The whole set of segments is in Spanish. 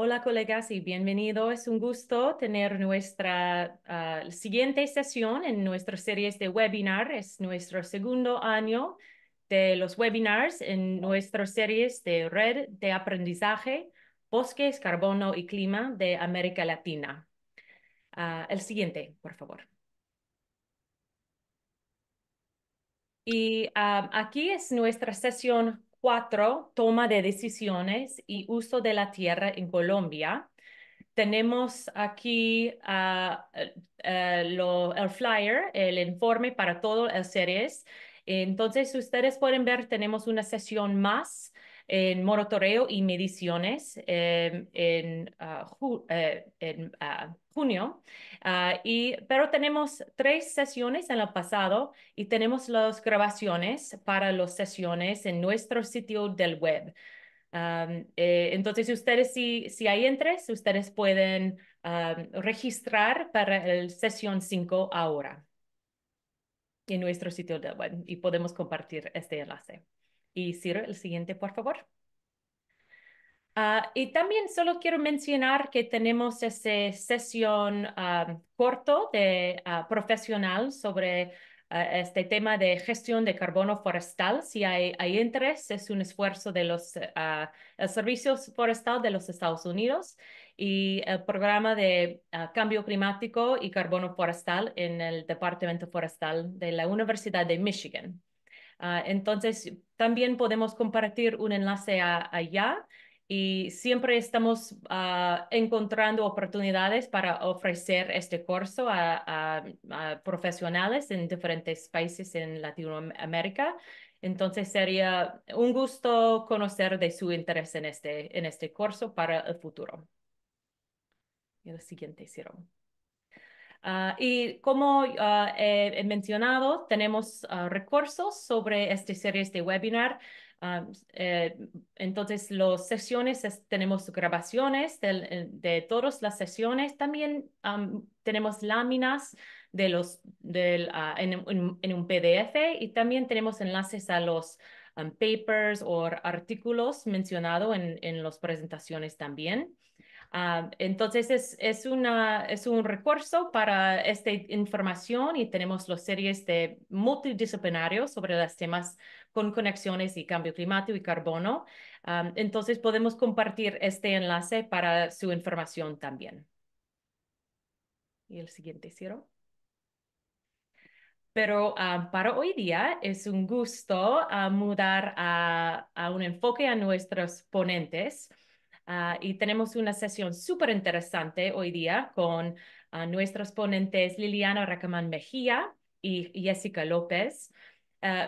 Hola colegas y bienvenido. Es un gusto tener nuestra siguiente sesión en nuestra serie de webinar. Es nuestro segundo año de los webinars en nuestras series de Red de Aprendizaje, Bosques, Carbono y Clima de América Latina. El siguiente, por favor. Y aquí es nuestra sesión 4, toma de decisiones y uso de la tierra en Colombia. Tenemos aquí el flyer, el informe para todo el series. Entonces, ustedes pueden ver, tenemos una sesión más en monitoreo y mediciones en junio. Pero tenemos 3 sesiones en el pasado y tenemos las grabaciones para las sesiones en nuestro sitio del web. Entonces, ustedes, si hay interés, ustedes pueden registrar para el sesión 5 ahora en nuestro sitio de web y podemos compartir este enlace. Y Ciro, el siguiente, por favor. Y también solo quiero mencionar que tenemos esa sesión corto de profesional sobre este tema de gestión de carbono forestal. Si hay interés, es un esfuerzo de los el Servicios Forestal de los Estados Unidos y el programa de cambio climático y carbono forestal en el Departamento Forestal de la Universidad de Michigan. Entonces, también podemos compartir un enlace allá y siempre estamos encontrando oportunidades para ofrecer este curso a profesionales en diferentes países en Latinoamérica. Entonces, sería un gusto conocer de su interés en este curso para el futuro. Y el siguiente, Ciro. Y como he mencionado, tenemos recursos sobre esta serie de webinar. Ah, eh, entonces, las sesiones, tenemos grabaciones de todas las sesiones. También tenemos láminas en un PDF y también tenemos enlaces a los papers o artículos mencionados en las presentaciones también. Entonces es un recurso para esta información y tenemos las series de multidisciplinarios sobre los temas con conexiones y cambio climático y carbono. Entonces podemos compartir este enlace para su información también. Y el siguiente, Ciro. Pero para hoy día es un gusto mudar a un enfoque a nuestros ponentes. Y tenemos una sesión súper interesante hoy día con nuestros ponentes Liliana Racamán Mejía y Jessica López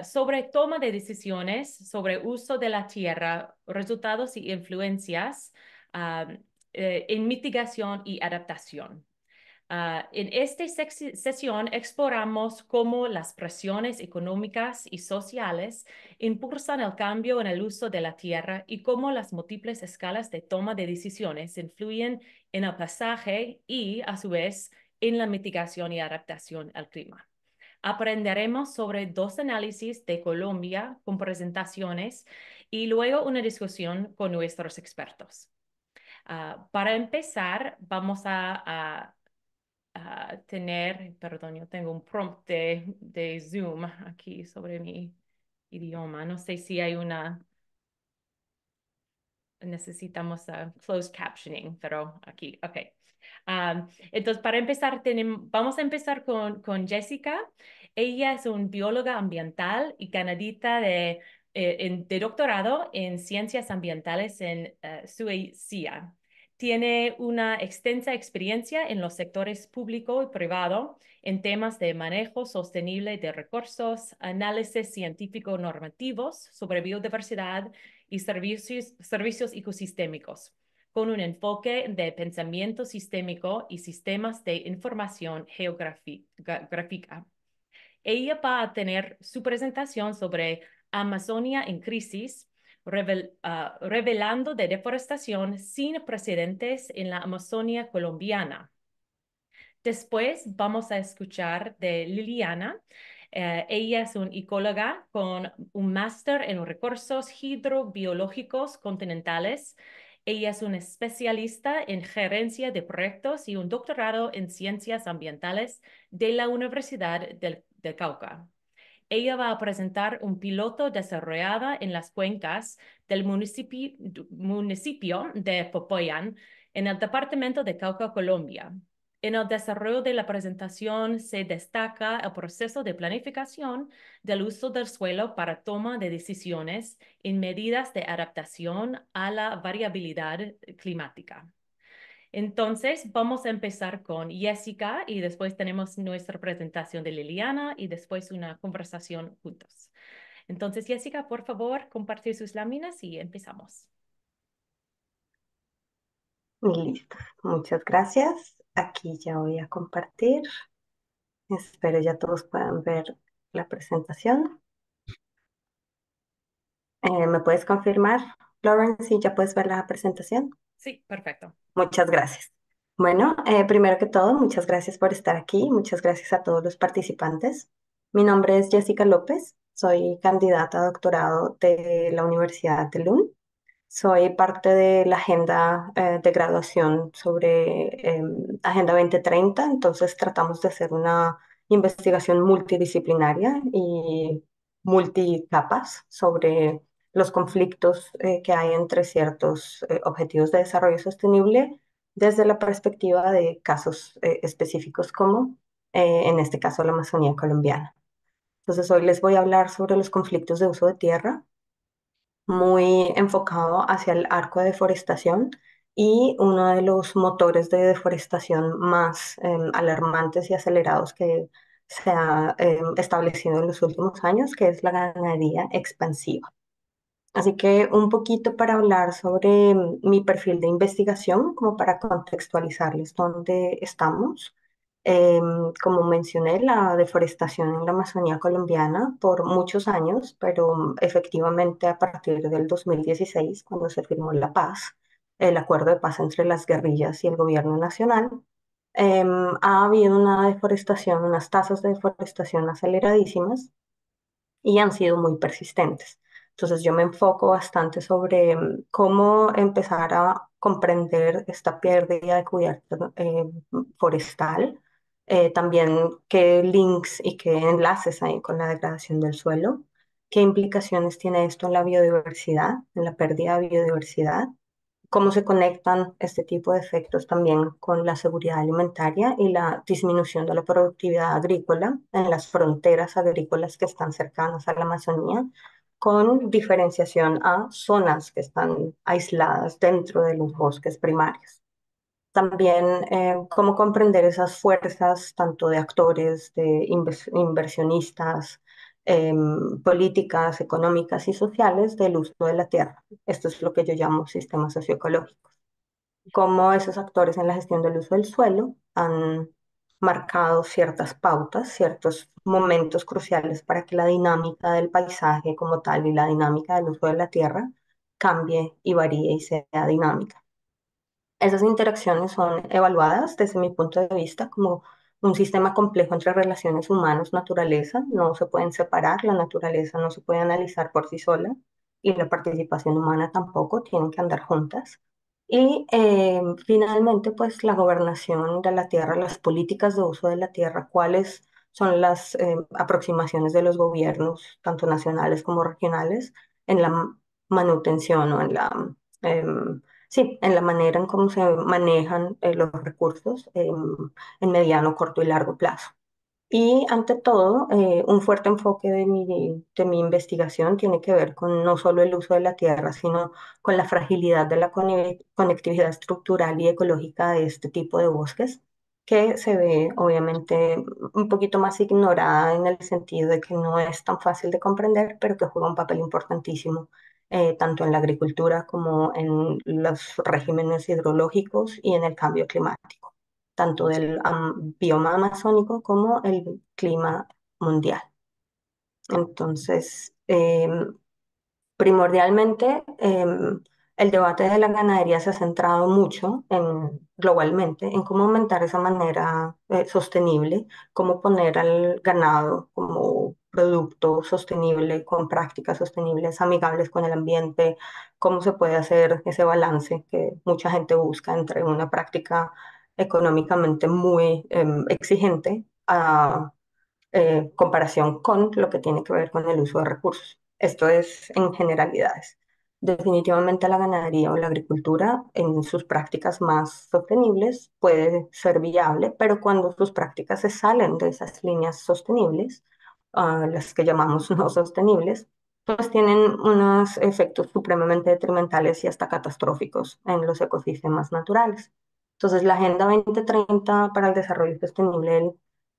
sobre toma de decisiones, sobre uso de la tierra, resultados y influencias en mitigación y adaptación. En esta sesión exploramos cómo las presiones económicas y sociales impulsan el cambio en el uso de la tierra y cómo las múltiples escalas de toma de decisiones influyen en el pasaje y, a su vez, en la mitigación y adaptación al clima. Aprenderemos sobre 2 análisis de Colombia con presentaciones y luego una discusión con nuestros expertos. Para empezar, vamos a tener, perdón, yo tengo un prompt de Zoom aquí sobre mi idioma. No sé si hay necesitamos closed captioning, pero aquí, ok. Entonces, para empezar, vamos a empezar con Jessica. Ella es una bióloga ambiental y canadita de doctorado en ciencias ambientales en Suecia. Tiene una extensa experiencia en los sectores público y privado en temas de manejo sostenible de recursos, análisis científico normativos sobre biodiversidad y servicios ecosistémicos, con un enfoque de pensamiento sistémico y sistemas de información geográfica. Ella va a tener su presentación sobre Amazonia en crisis, revelando de deforestación sin precedentes en la Amazonia colombiana. Después vamos a escuchar de Liliana. Ella es una ecóloga con un máster en recursos hidrobiológicos continentales Ella es una especialista en gerencia de proyectos y un doctorado en ciencias ambientales de la Universidad del Cauca. Ella va a presentar un piloto desarrollado en las cuencas del municipio de Popoyan, en el departamento de Cauca, Colombia. En el desarrollo de la presentación se destaca el proceso de planificación del uso del suelo para toma de decisiones en medidas de adaptación a la variabilidad climática. Entonces, vamos a empezar con Jessica y después tenemos nuestra presentación de Liliana y después una conversación juntos. Entonces, Jessica, por favor, compartir sus láminas y empezamos. Listo, muchas gracias. Aquí ya voy a compartir. Espero ya todos puedan ver la presentación. ¿Me puedes confirmar, Lawrence, si ya puedes ver la presentación? Sí, perfecto. Muchas gracias. Bueno, primero que todo, muchas gracias por estar aquí. Muchas gracias a todos los participantes. Mi nombre es Jessica López. Soy candidata a doctorado de la Universidad de Lund. Soy parte de la agenda de graduación sobre Agenda 2030, entonces tratamos de hacer una investigación multidisciplinaria y multicapas sobre los conflictos que hay entre ciertos objetivos de desarrollo sostenible desde la perspectiva de casos específicos como en este caso la Amazonía colombiana. Entonces hoy les voy a hablar sobre los conflictos de uso de tierra muy enfocado hacia el arco de deforestación y uno de los motores de deforestación más alarmantes y acelerados que se ha establecido en los últimos años, que es la ganadería expansiva. Así que un poquito para hablar sobre mi perfil de investigación, como para contextualizarles dónde estamos. Como mencioné, la deforestación en la Amazonía colombiana por muchos años, pero efectivamente a partir del 2016, cuando se firmó la paz, el acuerdo de paz entre las guerrillas y el gobierno nacional, ha habido una deforestación, unas tasas de deforestación aceleradísimas y han sido muy persistentes. Entonces yo me enfoco bastante sobre cómo empezar a comprender esta pérdida de cubierta forestal, también qué links y qué enlaces hay con la degradación del suelo, qué implicaciones tiene esto en la biodiversidad, en la pérdida de biodiversidad, cómo se conectan este tipo de efectos también con la seguridad alimentaria y la disminución de la productividad agrícola en las fronteras agrícolas que están cercanas a la Amazonía, con diferenciación a zonas que están aisladas dentro de los bosques primarios. También cómo comprender esas fuerzas, tanto de actores, de inversionistas, políticas económicas y sociales del uso de la tierra. Esto es lo que yo llamo sistemas socioecológicos. Cómo esos actores en la gestión del uso del suelo han marcado ciertas pautas, ciertos momentos cruciales para que la dinámica del paisaje como tal y la dinámica del uso de la tierra cambie y varíe y sea dinámica. Esas interacciones son evaluadas desde mi punto de vista como un sistema complejo entre relaciones humanos-naturaleza. No se pueden separar, la naturaleza no se puede analizar por sí sola y la participación humana tampoco, tienen que andar juntas. Y finalmente, pues la gobernación de la tierra, las políticas de uso de la tierra, cuáles son las aproximaciones de los gobiernos, tanto nacionales como regionales, en la manutención o en la sí, en la manera en cómo se manejan los recursos en mediano, corto y largo plazo. Y ante todo, un fuerte enfoque de mi investigación tiene que ver con no solo el uso de la tierra, sino con la fragilidad de la conectividad estructural y ecológica de este tipo de bosques, que se ve obviamente un poquito más ignorada en el sentido de que no es tan fácil de comprender, pero que juega un papel importantísimo tanto en la agricultura como en los regímenes hidrológicos y en el cambio climático, tanto del bioma amazónico como el clima mundial. Entonces, primordialmente, el debate de la ganadería se ha centrado mucho globalmente en cómo aumentar esa manera sostenible, cómo poner al ganado como producto sostenible con prácticas sostenibles, amigables con el ambiente, cómo se puede hacer ese balance que mucha gente busca entre una práctica económicamente muy exigente a comparación con lo que tiene que ver con el uso de recursos. Esto es en generalidades. Definitivamente la ganadería o la agricultura en sus prácticas más sostenibles puede ser viable, pero cuando sus prácticas se salen de esas líneas sostenibles, las que llamamos no sostenibles, pues tienen unos efectos supremamente detrimentales y hasta catastróficos en los ecosistemas naturales. Entonces, la Agenda 2030 para el Desarrollo Sostenible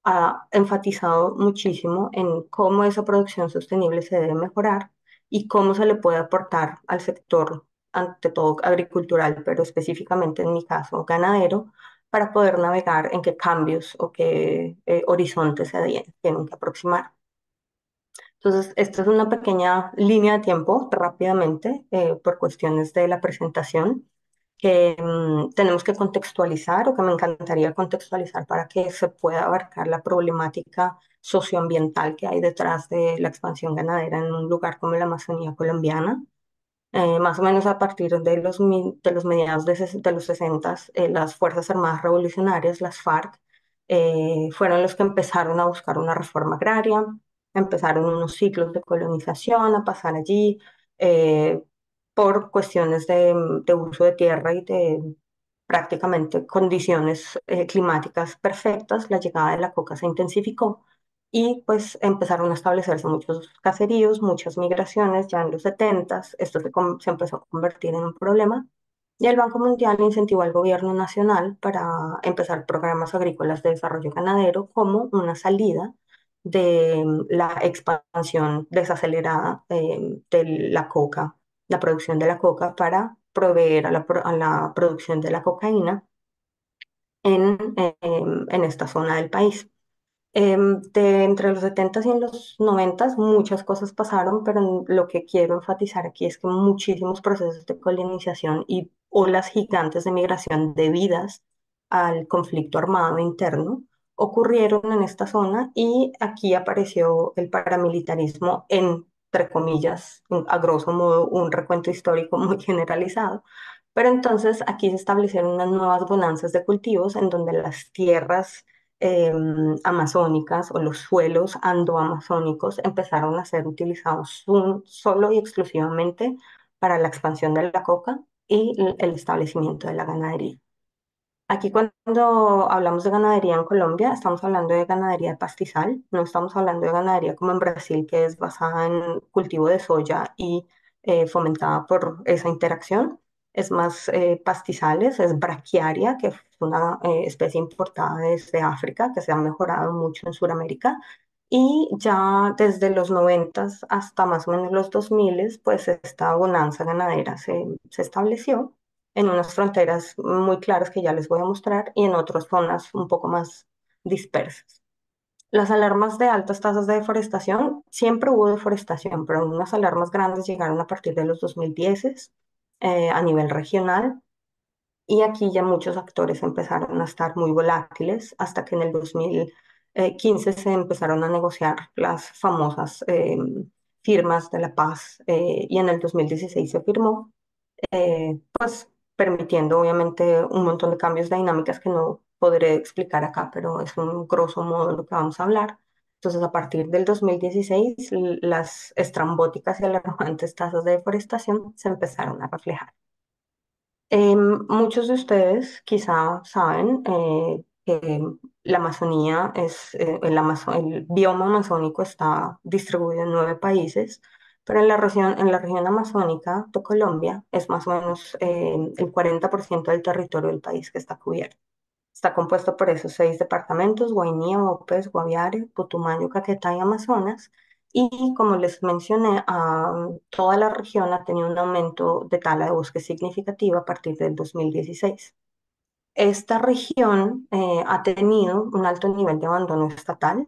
ha enfatizado muchísimo en cómo esa producción sostenible se debe mejorar y cómo se le puede aportar al sector, ante todo agricultural, pero específicamente en mi caso ganadero, para poder navegar en qué cambios o qué horizontes tienen que aproximar. Entonces, esta es una pequeña línea de tiempo rápidamente por cuestiones de la presentación que tenemos que contextualizar o que me encantaría contextualizar para que se pueda abarcar la problemática socioambiental que hay detrás de la expansión ganadera en un lugar como la Amazonía colombiana. Más o menos a partir de de los mediados de los 60, las Fuerzas Armadas Revolucionarias, las FARC, fueron los que empezaron a buscar una reforma agraria, empezaron unos ciclos de colonización a pasar allí eh, por cuestiones de uso de tierra y de prácticamente condiciones climáticas perfectas. La llegada de la coca se intensificó y pues empezaron a establecerse muchos caseríos, muchas migraciones. Ya en los 70 esto se empezó a convertir en un problema y el Banco Mundial incentivó al gobierno nacional para empezar programas agrícolas de desarrollo ganadero como una salida de la expansión desacelerada de la coca, la producción de la coca para proveer a a la producción de la cocaína en esta zona del país. Entre los 70 y en los 90 muchas cosas pasaron, pero lo que quiero enfatizar aquí es que muchísimos procesos de colonización y olas gigantes de migración debidas al conflicto armado interno ocurrieron en esta zona y aquí apareció el paramilitarismo entre comillas, a grosso modo, un recuento histórico muy generalizado. Pero entonces aquí se establecieron unas nuevas bonanzas de cultivos en donde las tierras amazónicas o los suelos andoamazónicos empezaron a ser utilizados solo y exclusivamente para la expansión de la coca y el establecimiento de la ganadería. Aquí cuando hablamos de ganadería en Colombia, estamos hablando de ganadería de pastizal, no estamos hablando de ganadería como en Brasil, que es basada en cultivo de soya y fomentada por esa interacción. Es más pastizales, es braquiaria, que es una especie importada desde África, que se ha mejorado mucho en Sudamérica. Y ya desde los 90 hasta más o menos los 2000, pues esta bonanza ganadera se estableció en unas fronteras muy claras que ya les voy a mostrar y en otras zonas un poco más dispersas. Las alarmas de altas tasas de deforestación, siempre hubo deforestación, pero unas alarmas grandes llegaron a partir de los 2010 a nivel regional y aquí ya muchos actores empezaron a estar muy volátiles hasta que en el 2015 se empezaron a negociar las famosas firmas de la paz y en el 2016 se firmó pues permitiendo obviamente un montón de cambios de dinámicas que no podré explicar acá, pero es un grosso modo lo que vamos a hablar. Entonces, a partir del 2016, las estrambóticas y alarmantes tasas de deforestación se empezaron a reflejar. Muchos de ustedes quizá saben que la Amazonía el bioma amazónico está distribuido en 9 países, pero en la región amazónica de Colombia es más o menos el 40% del territorio del país que está cubierto. Está compuesto por esos 6 departamentos: Guainía, Bopes, Guaviare, Putumayo, Caquetá y Amazonas. Y como les mencioné, toda la región ha tenido un aumento de tala de bosque significativo a partir del 2016. Esta región ha tenido un alto nivel de abandono estatal.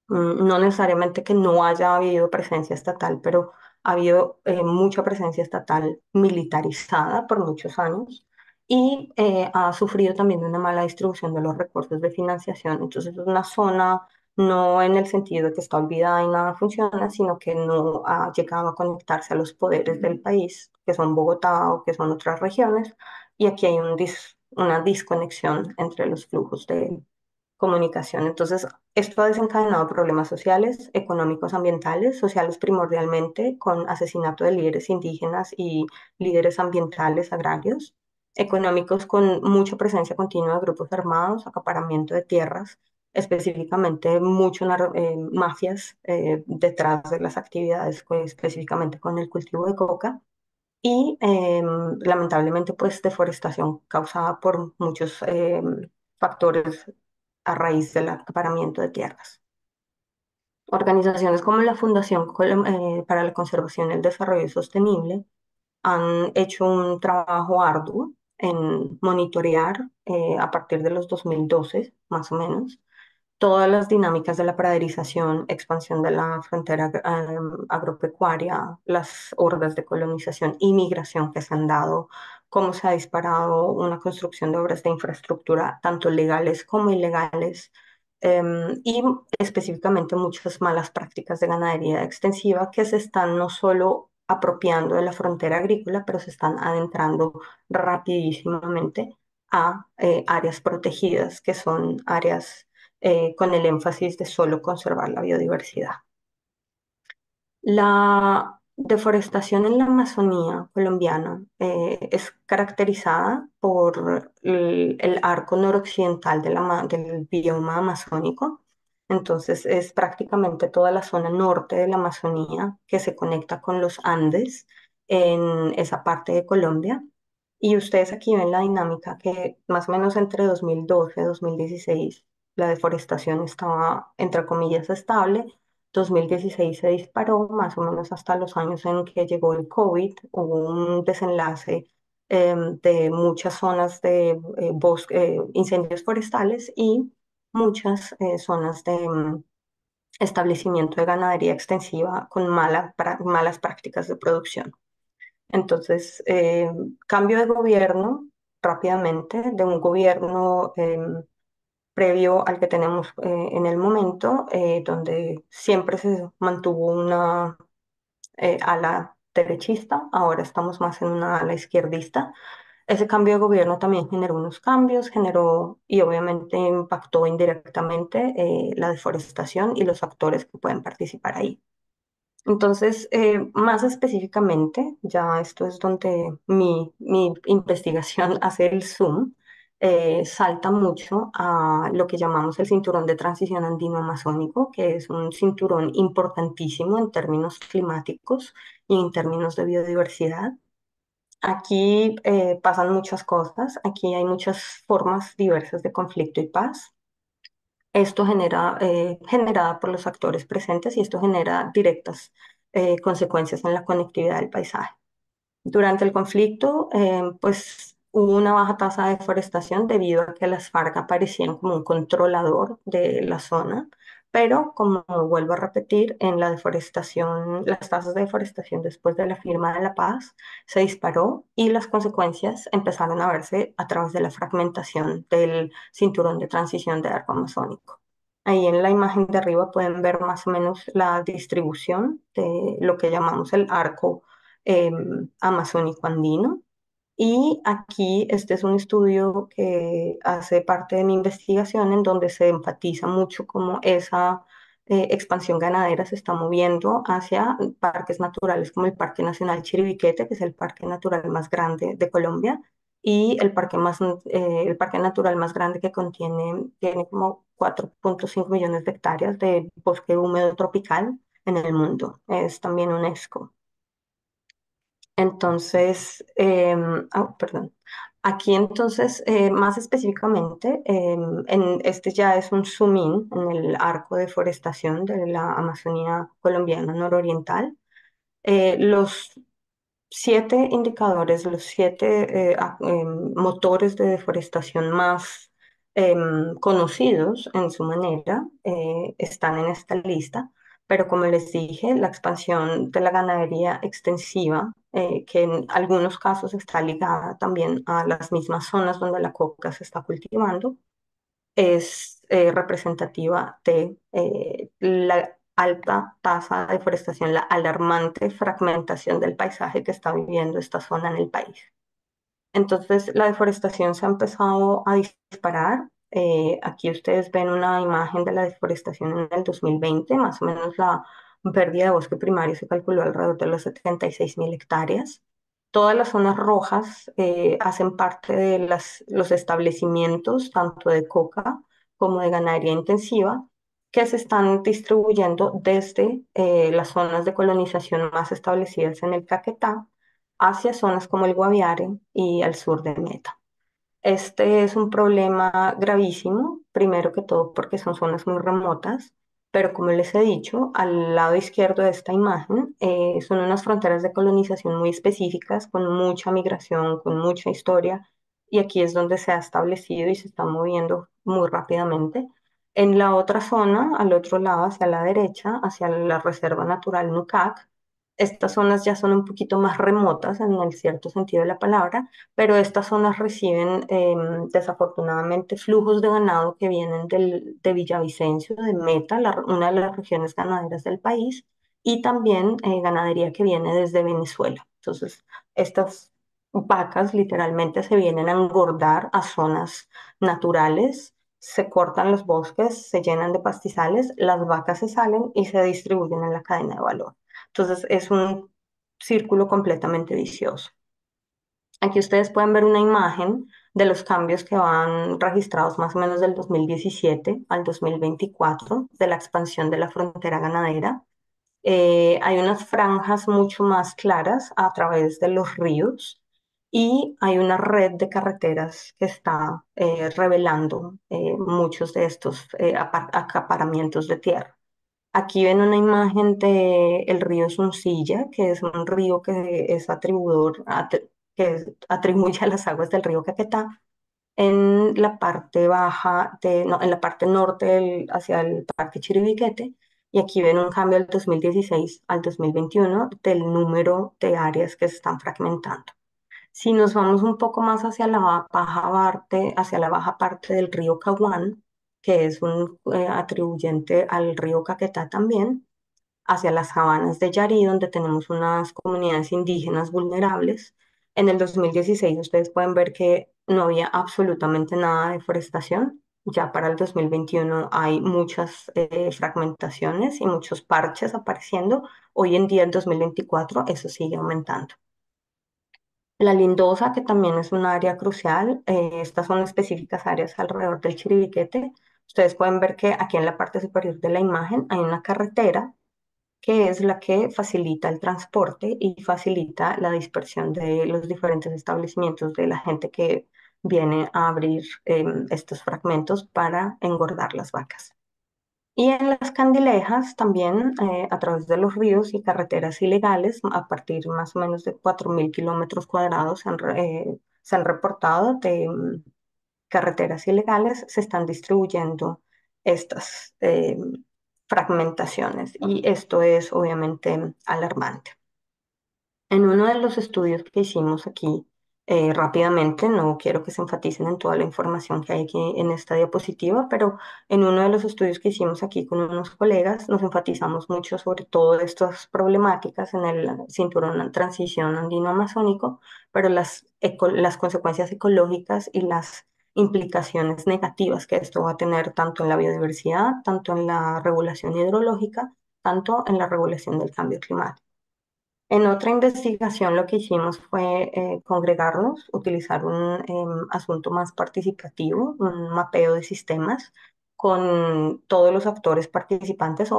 No necesariamente que no haya habido presencia estatal, pero ha habido mucha presencia estatal militarizada por muchos años y ha sufrido también una mala distribución de los recursos de financiación. Entonces es una zona no en el sentido de que está olvidada y nada funciona, sino que no ha llegado a conectarse a los poderes del país, que son Bogotá o que son otras regiones, y aquí hay una desconexión entre los flujos de comunicación. Entonces, esto ha desencadenado problemas sociales, económicos, ambientales, sociales primordialmente, con asesinato de líderes indígenas y líderes ambientales agrarios, económicos con mucha presencia continua de grupos armados, acaparamiento de tierras, específicamente mafias detrás de las actividades, pues, específicamente con el cultivo de coca. Y lamentablemente, pues deforestación causada por muchos factores a raíz del acaparamiento de tierras. Organizaciones como la Fundación para la Conservación y el Desarrollo Sostenible han hecho un trabajo arduo en monitorear a partir de los 2012, más o menos, todas las dinámicas de la praderización, expansión de la frontera agropecuaria, las hordas de colonización y migración que se han dado, cómo se ha disparado una construcción de obras de infraestructura, tanto legales como ilegales, y específicamente muchas malas prácticas de ganadería extensiva que se están no solo apropiando de la frontera agrícola, pero se están adentrando rapidísimamente a áreas protegidas, que son áreas con el énfasis de solo conservar la biodiversidad. La deforestación en la Amazonía colombiana es caracterizada por el arco noroccidental del bioma amazónico. Entonces es prácticamente toda la zona norte de la Amazonía que se conecta con los Andes en esa parte de Colombia. Y ustedes aquí ven la dinámica que más o menos entre 2012 y 2016 la deforestación estaba, entre comillas, estable. 2016 se disparó, más o menos hasta los años en que llegó el COVID, hubo un desenlace de muchas zonas de incendios forestales y muchas zonas de establecimiento de ganadería extensiva con malas prácticas de producción. Entonces, cambio de gobierno rápidamente, de un gobierno previo al que tenemos en el momento, donde siempre se mantuvo una ala derechista, ahora estamos más en una ala izquierdista. Ese cambio de gobierno también generó unos cambios, generó y obviamente impactó indirectamente la deforestación y los actores que pueden participar ahí. Entonces, más específicamente, ya esto es donde mi investigación hace el zoom, salta mucho a lo que llamamos el cinturón de transición andino-amazónico, que es un cinturón importantísimo en términos climáticos y en términos de biodiversidad. Aquí pasan muchas cosas, aquí hay muchas formas diversas de conflicto y paz. Esto generada por los actores presentes y esto genera directas consecuencias en la conectividad del paisaje. Durante el conflicto, pues hubo una baja tasa de deforestación debido a que las FARC aparecían como un controlador de la zona, pero como vuelvo a repetir, en la deforestación, las tasas de deforestación después de la firma de la paz se disparó y las consecuencias empezaron a verse a través de la fragmentación del cinturón de transición de arco amazónico. Ahí en la imagen de arriba pueden ver más o menos la distribución de lo que llamamos el arco amazónico andino. Y aquí este es un estudio que hace parte de mi investigación en donde se enfatiza mucho cómo esa expansión ganadera se está moviendo hacia parques naturales como el Parque Nacional Chiribiquete, que es el parque natural más grande de Colombia, y el parque natural más grande que tiene como 4,5 millones de hectáreas de bosque húmedo tropical en el mundo. Es también UNESCO. Entonces, perdón. Aquí entonces, más específicamente, en este ya es un zoom in en el arco de forestación de la Amazonía colombiana nororiental. Los 7 indicadores, los 7 motores de deforestación más conocidos en su manera están en esta lista, pero como les dije, la expansión de la ganadería extensiva, que en algunos casos está ligada también a las mismas zonas donde la coca se está cultivando, es representativa de la alta tasa de deforestación, la alarmante fragmentación del paisaje que está viviendo esta zona en el país. Entonces, la deforestación se ha empezado a disparar. Aquí ustedes ven una imagen de la deforestación en el 2020, más o menos la pérdida de bosque primario se calculó alrededor de los 76.000 hectáreas. Todas las zonas rojas hacen parte de los establecimientos, tanto de coca como de ganadería intensiva, que se están distribuyendo desde las zonas de colonización más establecidas en el Caquetá hacia zonas como el Guaviare y al sur de Meta. Este es un problema gravísimo, primero que todo porque son zonas muy remotas, pero como les he dicho, al lado izquierdo de esta imagen son unas fronteras de colonización muy específicas, con mucha migración, con mucha historia, y aquí es donde se ha establecido y se está moviendo muy rápidamente. En la otra zona, al otro lado, hacia la derecha, hacia la Reserva Natural Nucac, estas zonas ya son un poquito más remotas en el cierto sentido de la palabra, pero estas zonas reciben desafortunadamente flujos de ganado que vienen de Villavicencio, de Meta, una de las regiones ganaderas del país, y también ganadería que viene desde Venezuela. Entonces, estas vacas literalmente se vienen a engordar a zonas naturales, se cortan los bosques, se llenan de pastizales, las vacas se salen y se distribuyen en la cadena de valor. Entonces, es un círculo completamente vicioso. Aquí ustedes pueden ver una imagen de los cambios que van registrados más o menos del 2017 al 2024 de la expansión de la frontera ganadera. Hay unas franjas mucho más claras a través de los ríos y hay una red de carreteras que está revelando muchos de estos acaparamientos de tierra. Aquí ven una imagen de el río Suncilla, que es un río que es atribuye a las aguas del río Caquetá en la parte baja no, en la parte norte hacia el Parque Chiribiquete. Y aquí ven un cambio del 2016 al 2021 del número de áreas que se están fragmentando. Si nos vamos un poco más hacia la baja parte del río Caguán, que es un atribuyente al río Caquetá también, hacia las sabanas de Yarí, donde tenemos unas comunidades indígenas vulnerables. En el 2016 ustedes pueden ver que no había absolutamente nada de deforestación. Ya para el 2021 hay muchas fragmentaciones y muchos parches apareciendo. Hoy en día, en 2024, eso sigue aumentando. La Lindosa, que también es un área crucial, estas son específicas áreas alrededor del Chiribiquete. Ustedes pueden ver que aquí en la parte superior de la imagen hay una carretera que es la que facilita el transporte y facilita la dispersión de los diferentes establecimientos de la gente que viene a abrir estos fragmentos para engordar las vacas. Y en las candilejas también, a través de los ríos y carreteras ilegales, a partir más o menos de 4.000 kilómetros cuadrados se han reportado de carreteras ilegales, se están distribuyendo estas fragmentaciones y esto es obviamente alarmante. En uno de los estudios que hicimos aquí, rápidamente, no quiero que se enfaticen en toda la información que hay aquí en esta diapositiva, pero en uno de los estudios que hicimos aquí con unos colegas, nos enfatizamos mucho sobre todo estas problemáticas en el cinturón de transición andino-amazónico, pero las consecuencias ecológicas y las implicaciones negativas que esto va a tener tanto en la biodiversidad, tanto en la regulación hidrológica, tanto en la regulación del cambio climático. En otra investigación lo que hicimos fue congregarnos, utilizar un asunto más participativo, un mapeo de sistemas con todos los actores participantes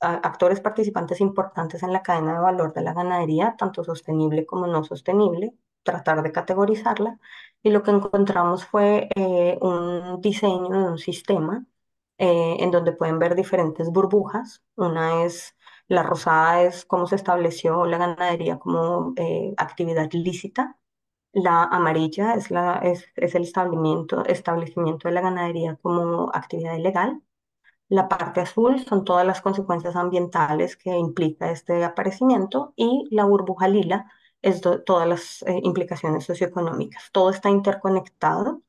actores participantes importantes en la cadena de valor de la ganadería, tanto sostenible como no sostenible, tratar de categorizarla. Y lo que encontramos fue un diseño de un sistema en donde pueden ver diferentes burbujas. Una es la rosada es cómo se estableció la ganadería como actividad lícita. La amarilla es el establecimiento de la ganadería como actividad ilegal. La parte azul son todas las consecuencias ambientales que implica este aparecimiento y la burbuja lila es todas las implicaciones socioeconómicas. Todo está interconectado.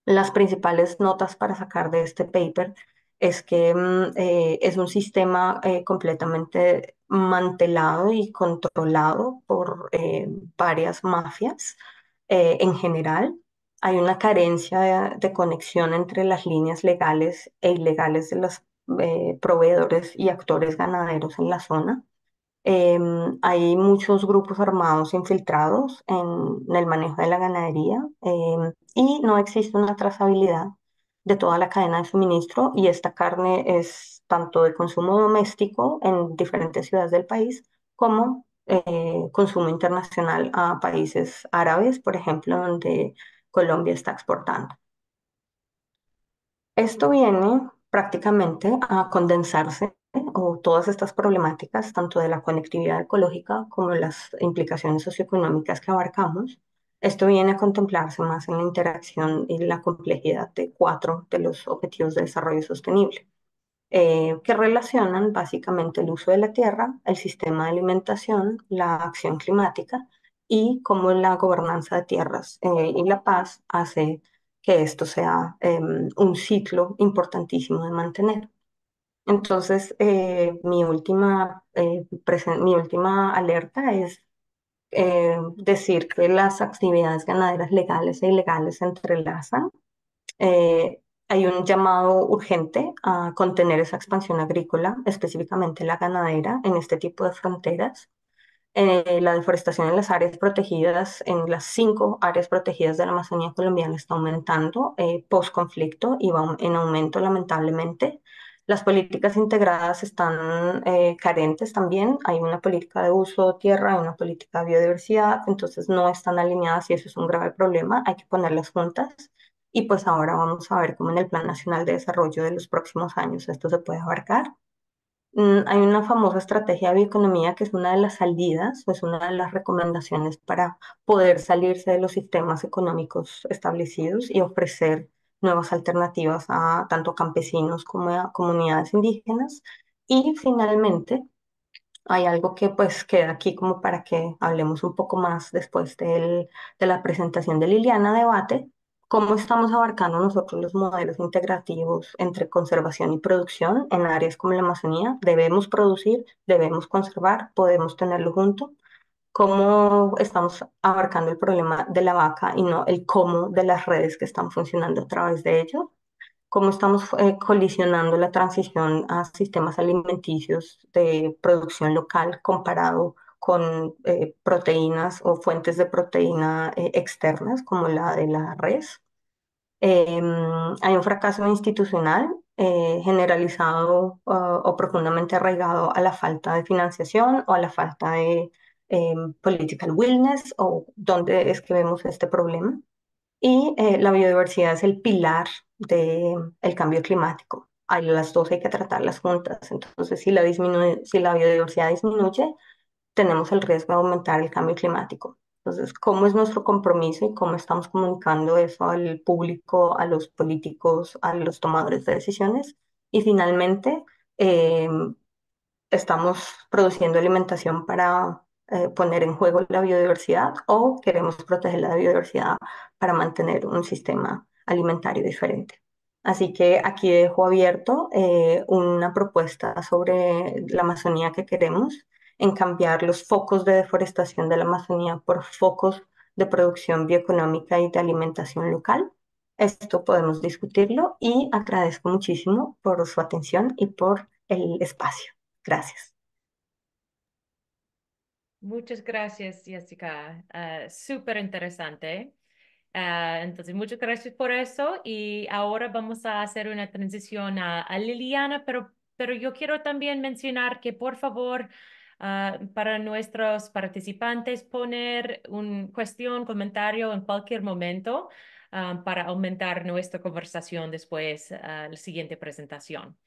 Las principales notas para sacar de este paper es que es un sistema completamente mantelado y controlado por varias mafias en general. Hay una carencia de conexión entre las líneas legales e ilegales de los proveedores y actores ganaderos en la zona. Hay muchos grupos armados infiltrados en el manejo de la ganadería, y no existe una trazabilidad de toda la cadena de suministro, y esta carne es tanto de consumo doméstico en diferentes ciudades del país como consumo internacional a países árabes, por ejemplo, donde Colombia está exportando. Esto viene prácticamente a condensarse, o todas estas problemáticas, tanto de la conectividad ecológica como las implicaciones socioeconómicas que abarcamos. Esto viene a contemplarse más en la interacción y la complejidad de cuatro de los Objetivos de Desarrollo Sostenible, que relacionan básicamente el uso de la tierra, el sistema de alimentación, la acción climática y cómo la gobernanza de tierras y la paz hace que esto sea un ciclo importantísimo de mantener. Entonces, mi última alerta es decir que las actividades ganaderas legales e ilegales se entrelazan. Hay un llamado urgente a contener esa expansión agrícola, específicamente la ganadera, en este tipo de fronteras. La deforestación en las áreas protegidas, en las 5 áreas protegidas de la Amazonía colombiana, está aumentando post-conflicto y va en aumento lamentablemente. Las políticas integradas están carentes también. Hay una política de uso de tierra, hay una política de biodiversidad, entonces no están alineadas y eso es un grave problema. Hay que ponerlas juntas. Y pues ahora vamos a ver cómo en el Plan Nacional de Desarrollo de los próximos años esto se puede abarcar. Hay una famosa estrategia de bioeconomía que es una de las salidas, pues una de las recomendaciones para poder salirse de los sistemas económicos establecidos y ofrecer nuevas alternativas a tanto campesinos como a comunidades indígenas. Y finalmente, hay algo que pues queda aquí como para que hablemos un poco más después de la presentación de Liliana Debate, cómo estamos abarcando nosotros los modelos integrativos entre conservación y producción en áreas como la Amazonía. Debemos producir, debemos conservar, podemos tenerlo junto. Cómo estamos abarcando el problema de la vaca y no el cómo de las redes que están funcionando a través de ello, cómo estamos colisionando la transición a sistemas alimenticios de producción local comparado con proteínas o fuentes de proteína externas como la de la res. Hay un fracaso institucional generalizado o profundamente arraigado a la falta de financiación o a la falta de political willness, o dónde es que vemos este problema. Y la biodiversidad es el pilar del cambio climático. A las dos hay que tratarlas juntas. Entonces, si la biodiversidad disminuye, tenemos el riesgo de aumentar el cambio climático. Entonces, ¿cómo es nuestro compromiso y cómo estamos comunicando eso al público, a los políticos, a los tomadores de decisiones? Y finalmente, eh, estamos produciendo alimentación para poner en juego la biodiversidad, o queremos proteger la biodiversidad para mantener un sistema alimentario diferente. Así que aquí dejo abierto una propuesta sobre la Amazonía que queremos, en cambiar los focos de deforestación de la Amazonía por focos de producción bioeconómica y de alimentación local. Esto podemos discutirlo y agradezco muchísimo por su atención y por el espacio. Gracias. Muchas gracias, Jessica. Súper interesante. Entonces, muchas gracias por eso. Y ahora vamos a hacer una transición a Liliana, pero yo quiero también mencionar que, por favor, para nuestros participantes, poner una cuestión, comentario en cualquier momento, para aumentar nuestra conversación después, la siguiente presentación.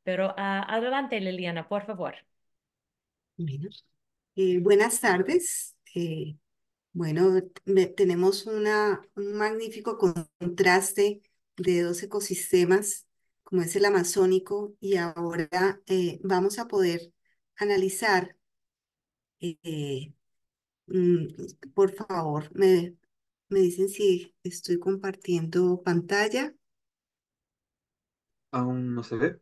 Pero adelante, Liliana, por favor. Bueno, buenas tardes. Bueno, tenemos un magnífico contraste de dos ecosistemas, como es el amazónico, y ahora vamos a poder analizar, eh, por favor, me dicen si estoy compartiendo pantalla. Aún no se ve.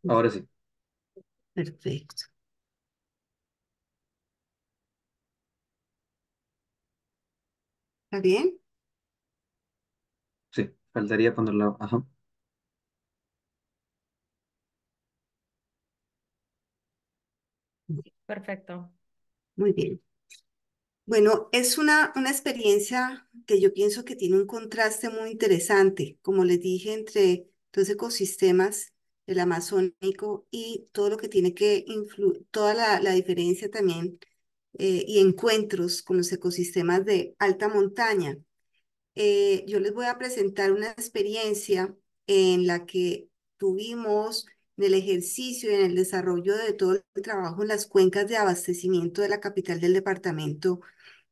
Ahora sí. Perfecto. ¿Está bien? Sí, faltaría ponerla. Ajá. Perfecto. Muy bien. Bueno, es una experiencia que yo pienso que tiene un contraste muy interesante, como les dije, entre los ecosistemas, el amazónico y todo lo que tiene que influir, toda la diferencia también y encuentros con los ecosistemas de alta montaña. Yo les voy a presentar una experiencia en la que tuvimos en el ejercicio y en el desarrollo de todo el trabajo en las cuencas de abastecimiento de la capital del departamento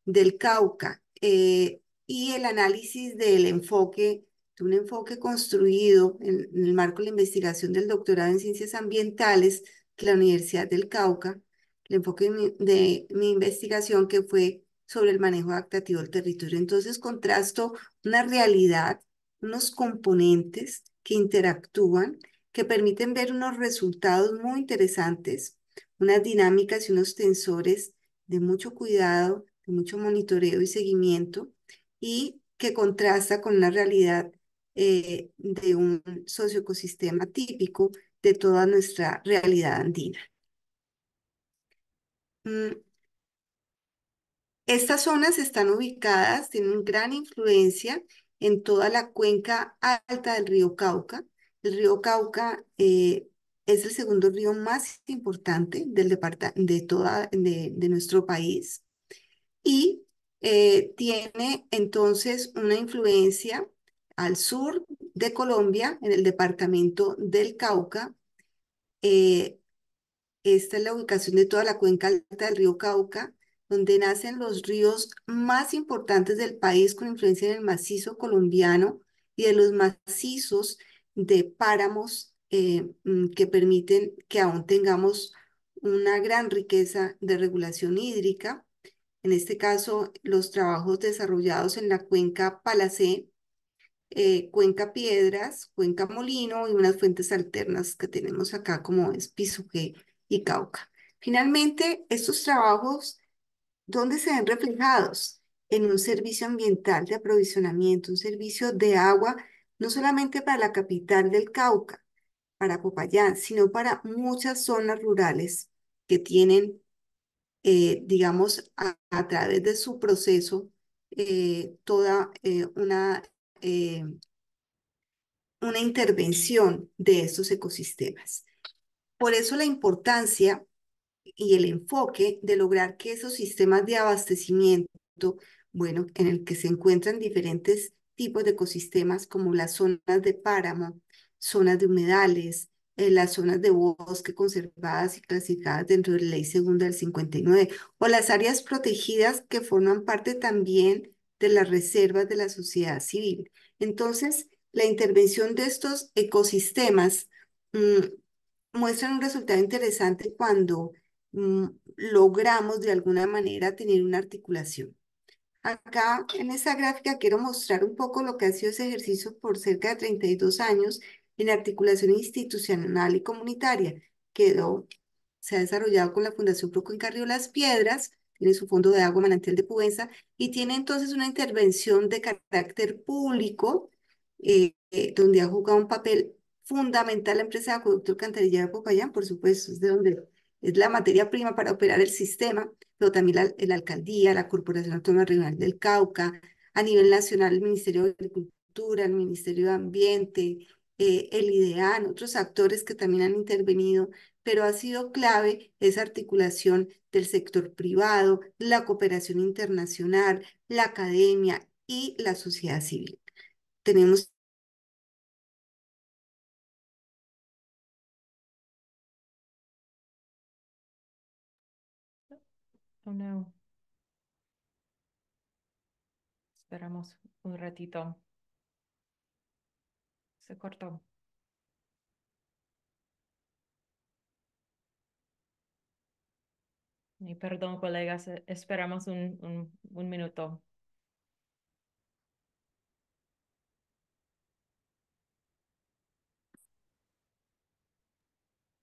del Cauca, y el análisis del enfoque, de un enfoque construido en el marco de la investigación del doctorado en ciencias ambientales de la Universidad del Cauca, el enfoque de mi investigación que fue sobre el manejo adaptativo del territorio. Entonces contrasto una realidad, unos componentes que interactúan, que permiten ver unos resultados muy interesantes, unas dinámicas y unos tensores de mucho cuidado, de mucho monitoreo y seguimiento, y que contrasta con una realidad de un socioecosistema típico de toda nuestra realidad andina. Mm, Estas zonas están ubicadas, tienen gran influencia en toda la cuenca alta del río Cauca. El río Cauca es el segundo río más importante de nuestro país y tiene entonces una influencia al sur de Colombia, en el departamento del Cauca. eh, Esta es la ubicación de toda la cuenca alta del río Cauca, donde nacen los ríos más importantes del país con influencia en el macizo colombiano y de los macizos de páramos que permiten que aún tengamos una gran riqueza de regulación hídrica. En este caso, los trabajos desarrollados en la cuenca Palacé, cuenca Piedras, cuenca Molino y unas fuentes alternas que tenemos acá como es Pisuqué y Cauca. Finalmente, estos trabajos, ¿dónde se ven reflejados? En un servicio ambiental de aprovisionamiento, un servicio de agua, no solamente para la capital del Cauca, para Popayán, sino para muchas zonas rurales que tienen, digamos, a través de su proceso, toda eh, una intervención de estos ecosistemas. Por eso la importancia y el enfoque de lograr que esos sistemas de abastecimiento, bueno, en el que se encuentran diferentes tipos de ecosistemas como las zonas de páramo, zonas de humedales, las zonas de bosque conservadas y clasificadas dentro de la Ley Segunda del 59, o las áreas protegidas que forman parte también de las reservas de la sociedad civil. Entonces, la intervención de estos ecosistemas muestran un resultado interesante cuando logramos de alguna manera tener una articulación. Acá en esta gráfica quiero mostrar un poco lo que ha sido ese ejercicio por cerca de 32 años en articulación institucional y comunitaria. Se ha desarrollado con la Fundación Procuenca Río Las Piedras, tiene su fondo de agua manantial de Pubenza y tiene entonces una intervención de carácter público, donde ha jugado un papel fundamental la empresa de acueducto alcantarillado de Popayán, por supuesto, es de donde es la materia prima para operar el sistema, pero también la alcaldía, la Corporación Autónoma Regional del Cauca, a nivel nacional el Ministerio de Agricultura, el Ministerio de Ambiente, el IDEAN, otros actores que también han intervenido, pero ha sido clave esa articulación del sector privado, la cooperación internacional, la academia y la sociedad civil. Tenemos Oh, no. Esperamos un ratito. Se cortó. Y perdón, colegas, esperamos un minuto.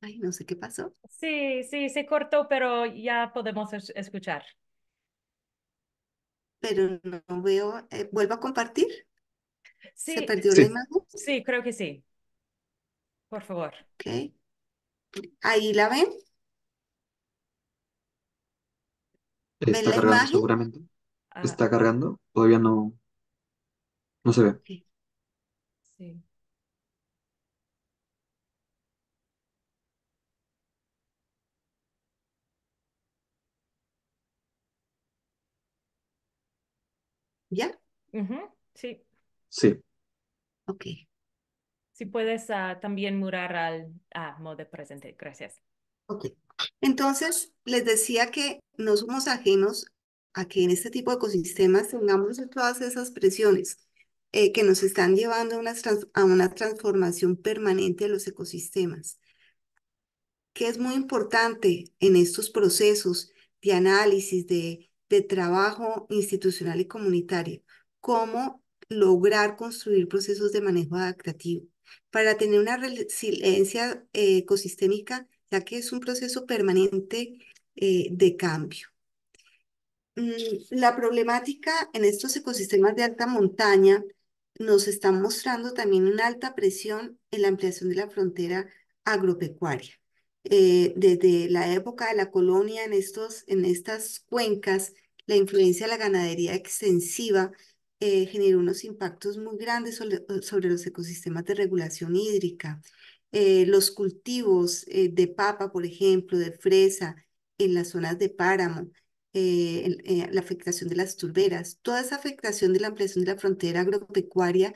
Ay, no sé qué pasó, Sí, sí, se cortó, pero ya podemos escuchar. pero no veo. ¿Vuelvo a compartir? ¿Se Sí, perdió la Sí, imagen? sí, creo que sí. Por favor. Ok. Ahí la ven. ¿Ven está la cargando imagen? seguramente. Ah, Está cargando. Todavía no se ve. Ok. sí. ¿Ya? Ujú, sí. Sí, Ok. Si puedes también murar al modo presente. Gracias. Ok. Entonces, les decía que no somos ajenos a que en este tipo de ecosistemas tengamos todas esas presiones que nos están llevando a a una transformación permanente de los ecosistemas, que es muy importante en estos procesos de análisis, de trabajo institucional y comunitario, cómo lograr construir procesos de manejo adaptativo para tener una resiliencia ecosistémica, ya que es un proceso permanente de cambio. La problemática en estos ecosistemas de alta montaña nos está mostrando también una alta presión en la ampliación de la frontera agropecuaria. Desde la época de la colonia en estas cuencas, la influencia de la ganadería extensiva generó unos impactos muy grandes sobre los ecosistemas de regulación hídrica. Los cultivos de papa, por ejemplo, de fresa en las zonas de páramo, la afectación de las turberas, toda esa afectación de la ampliación de la frontera agropecuaria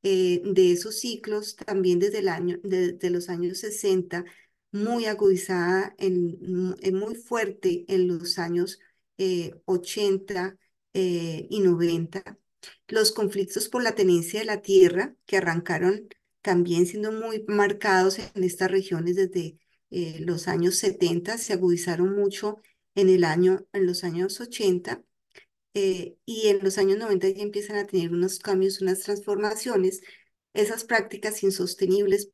de esos ciclos también desde los años 60, muy agudizada, muy fuerte en los años 80 y 90. Los conflictos por la tenencia de la tierra, que arrancaron también siendo muy marcados en estas regiones desde los años 70, se agudizaron mucho en los años 80 y en los años 90 ya empiezan a tener unos cambios, unas transformaciones, esas prácticas insostenibles,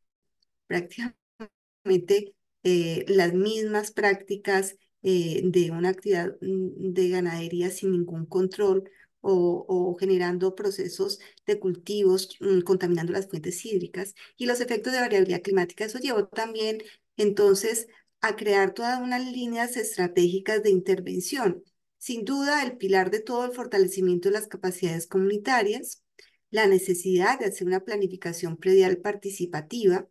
prácticamente las mismas prácticas de una actividad de ganadería sin ningún control o generando procesos de cultivos, contaminando las fuentes hídricas y los efectos de variabilidad climática. Eso llevó también entonces a crear todas unas líneas estratégicas de intervención. Sin duda, el pilar de todo el fortalecimiento de las capacidades comunitarias, la necesidad de hacer una planificación predial participativa,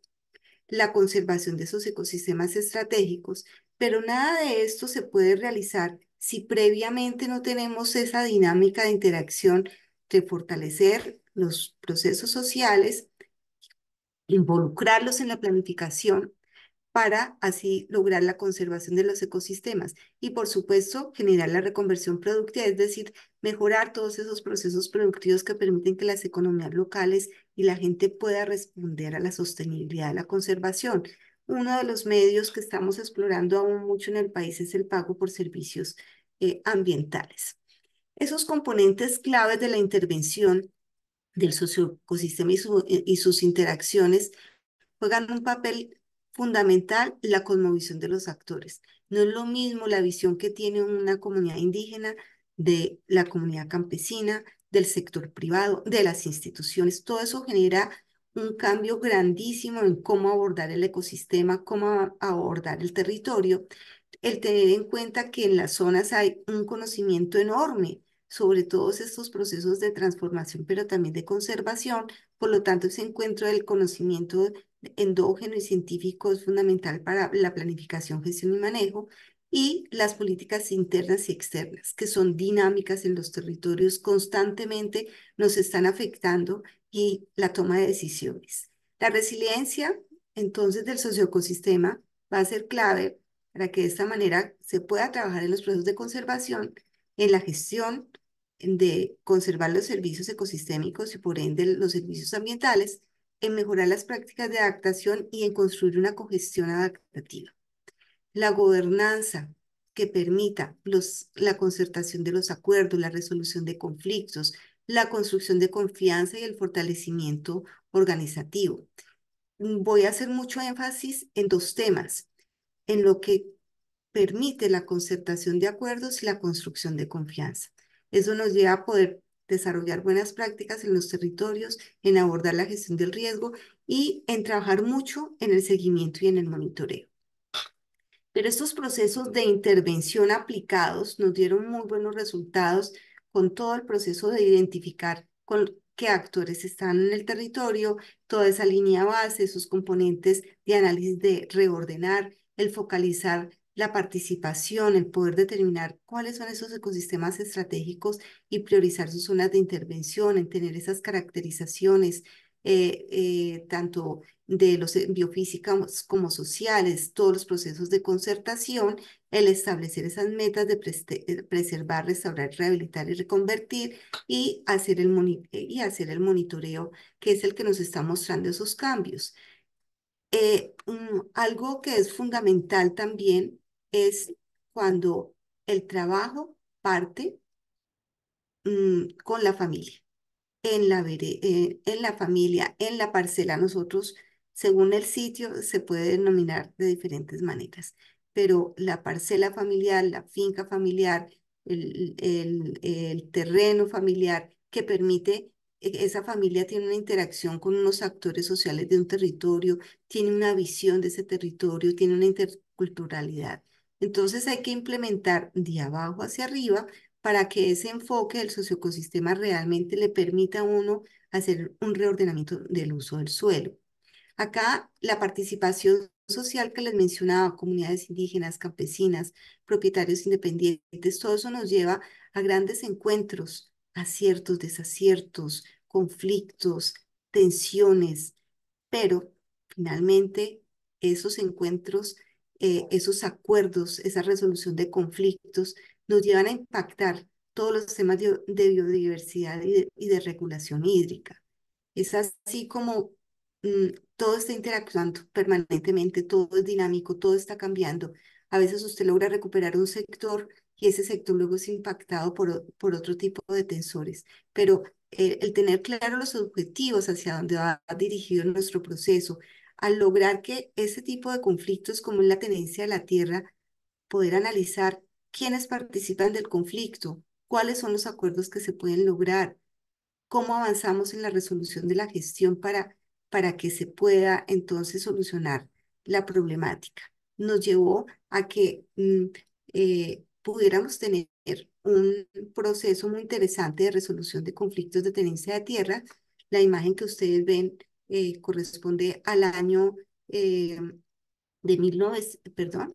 la conservación de esos ecosistemas estratégicos, pero nada de esto se puede realizar si previamente no tenemos esa dinámica de interacción de fortalecer los procesos sociales, involucrarlos en la planificación para así lograr la conservación de los ecosistemas y, por supuesto, generar la reconversión productiva, es decir, mejorar todos esos procesos productivos que permiten que las economías locales y la gente pueda responder a la sostenibilidad de la conservación. Uno de los medios que estamos explorando aún mucho en el país es el pago por servicios ambientales. Esos componentes claves de la intervención del socioecosistema y sus interacciones juegan un papel fundamental la cosmovisión de los actores. No es lo mismo la visión que tiene una comunidad indígena de la comunidad campesina, del sector privado, de las instituciones. Todo eso genera un cambio grandísimo en cómo abordar el ecosistema, cómo abordar el territorio, el tener en cuenta que en las zonas hay un conocimiento enorme sobre todos estos procesos de transformación, pero también de conservación. Por lo tanto, ese encuentro del conocimiento endógeno y científico es fundamental para la planificación, gestión y manejo, y las políticas internas y externas, que son dinámicas en los territorios, constantemente nos están afectando y la toma de decisiones. La resiliencia, entonces, del socioecosistema va a ser clave para que de esta manera se pueda trabajar en los procesos de conservación, en la gestión de conservar los servicios ecosistémicos y por ende los servicios ambientales, en mejorar las prácticas de adaptación y en construir una cogestión adaptativa. La gobernanza que permita la concertación de los acuerdos, la resolución de conflictos, la construcción de confianza y el fortalecimiento organizativo. Voy a hacer mucho énfasis en dos temas, en lo que permite la concertación de acuerdos y la construcción de confianza. Eso nos lleva a poder desarrollar buenas prácticas en los territorios, en abordar la gestión del riesgo y en trabajar mucho en el seguimiento y en el monitoreo. Pero estos procesos de intervención aplicados nos dieron muy buenos resultados con todo el proceso de identificar con qué actores están en el territorio, toda esa línea base, esos componentes de análisis de reordenar, el focalizar la participación, el poder determinar cuáles son esos ecosistemas estratégicos y priorizar sus zonas de intervención, en tener esas caracterizaciones, tanto de los biofísicos como sociales, todos los procesos de concertación, el establecer esas metas de preservar, restaurar, rehabilitar y reconvertir y hacer el monitoreo, que es el que nos está mostrando esos cambios. Algo que es fundamental también es cuando el trabajo parte con la familia en la familia, en la parcela. Nosotros, según el sitio, se puede denominar de diferentes maneras, pero la parcela familiar, la finca familiar, el terreno familiar que permite, esa familia tiene una interacción con unos actores sociales de un territorio, tiene una visión de ese territorio, tiene una interculturalidad. Entonces hay que implementar de abajo hacia arriba para que ese enfoque del socioecosistema realmente le permita a uno hacer un reordenamiento del uso del suelo. Acá la participación social que les mencionaba, comunidades indígenas, campesinas, propietarios independientes, todo eso nos lleva a grandes encuentros, aciertos, desaciertos, conflictos, tensiones, pero finalmente esos encuentros, esos acuerdos, esa resolución de conflictos nos llevan a impactar todos los temas de biodiversidad y de regulación hídrica. Es así como todo está interactuando permanentemente, todo es dinámico, todo está cambiando. A veces usted logra recuperar un sector y ese sector luego es impactado por otro tipo de tensores, pero el tener claro los objetivos hacia dónde va dirigido nuestro proceso, al lograr que ese tipo de conflictos como es la tenencia de la tierra, poder analizar quiénes participan del conflicto, cuáles son los acuerdos que se pueden lograr, cómo avanzamos en la resolución de la gestión para que se pueda entonces solucionar la problemática. Nos llevó a que pudiéramos tener un proceso muy interesante de resolución de conflictos de tenencia de tierra. La imagen que ustedes ven corresponde al año de 19, perdón,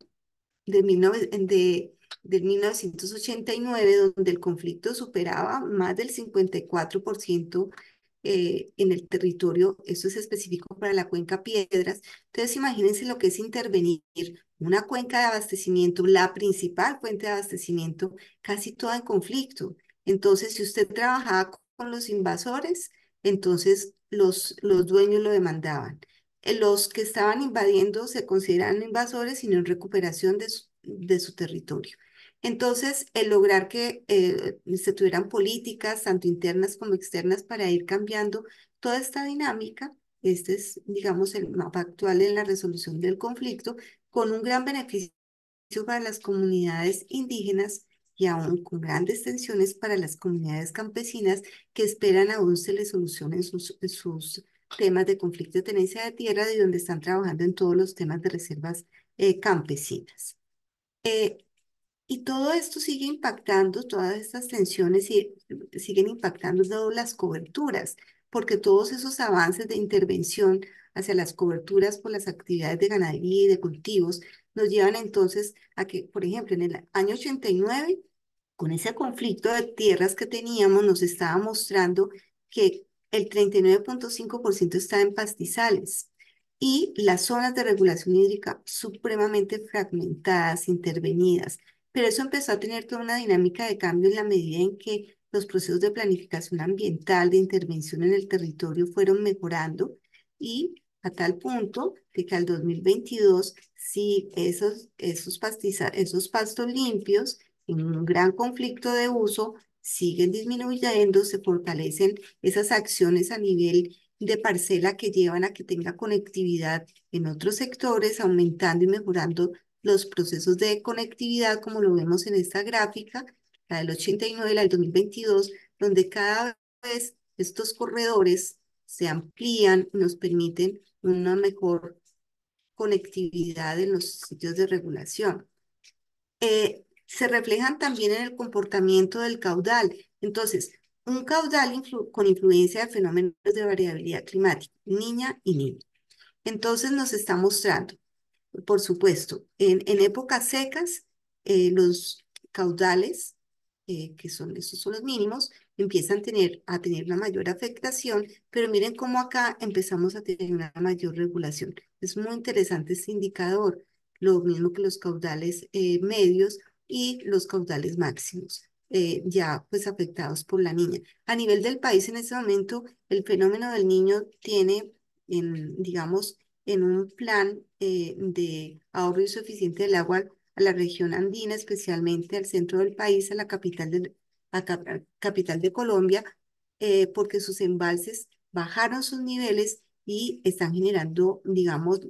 de, 19 del 1989, donde el conflicto superaba más del 54% en el territorio. Esto es específico para la cuenca Piedras. Entonces, imagínense lo que es intervenir una cuenca de abastecimiento, la principal fuente de abastecimiento, casi toda en conflicto. Entonces, si usted trabajaba con los invasores, entonces los dueños lo demandaban. Los que estaban invadiendo se consideran invasores y no en recuperación de su territorio. Entonces, el lograr que se tuvieran políticas, tanto internas como externas, para ir cambiando toda esta dinámica, este es, digamos, el mapa actual en la resolución del conflicto, con un gran beneficio para las comunidades indígenas y aún con grandes tensiones para las comunidades campesinas que esperan aún se les solucionen sus temas de conflicto de tenencia de tierra y donde están trabajando en todos los temas de reservas campesinas. Eh, y todo esto sigue impactando, todas estas tensiones siguen impactando todas las coberturas, porque todos esos avances de intervención hacia las coberturas por las actividades de ganadería y de cultivos nos llevan entonces a que, por ejemplo, en el año 89, con ese conflicto de tierras que teníamos, nos estaba mostrando que el 39,5% está en pastizales. y las zonas de regulación hídrica supremamente fragmentadas, intervenidas. Pero eso empezó a tener toda una dinámica de cambio en la medida en que los procesos de planificación ambiental, de intervención en el territorio fueron mejorando y a tal punto de que al 2022, sí, esos pastos limpios en un gran conflicto de uso siguen disminuyendo, se fortalecen esas acciones a nivel de parcela que llevan a que tenga conectividad en otros sectores, aumentando y mejorando los procesos de conectividad, como lo vemos en esta gráfica, la del 89 y la del 2022, donde cada vez estos corredores se amplían y nos permiten una mejor conectividad en los sitios de regulación. Se reflejan también en el comportamiento del caudal. Entonces, un caudal con influencia de fenómenos de variabilidad climática, niña y niño. Entonces nos está mostrando, por supuesto, en épocas secas, los caudales, esos son los mínimos, empiezan a tener una mayor afectación, pero miren cómo acá empezamos a tener una mayor regulación. Es muy interesante este indicador, lo mismo que los caudales medios y los caudales máximos, ya pues afectados por la niña. A nivel del país en este momento, el fenómeno del niño tiene, digamos, en un plan de ahorro y uso eficiente del agua a la región andina, especialmente al centro del país, a la capital de Colombia, porque sus embalses bajaron sus niveles y están generando, digamos,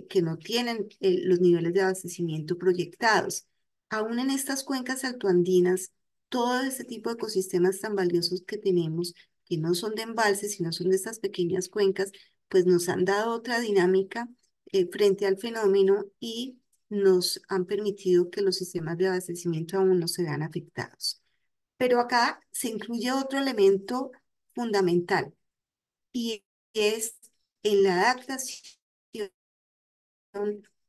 que no tienen los niveles de abastecimiento proyectados. Aún en estas cuencas altoandinas, todo este tipo de ecosistemas tan valiosos que tenemos, que no son de embalses, sino son de estas pequeñas cuencas, pues nos han dado otra dinámica frente al fenómeno y nos han permitido que los sistemas de abastecimiento aún no se vean afectados. Pero acá se incluye otro elemento fundamental y es en la adaptación,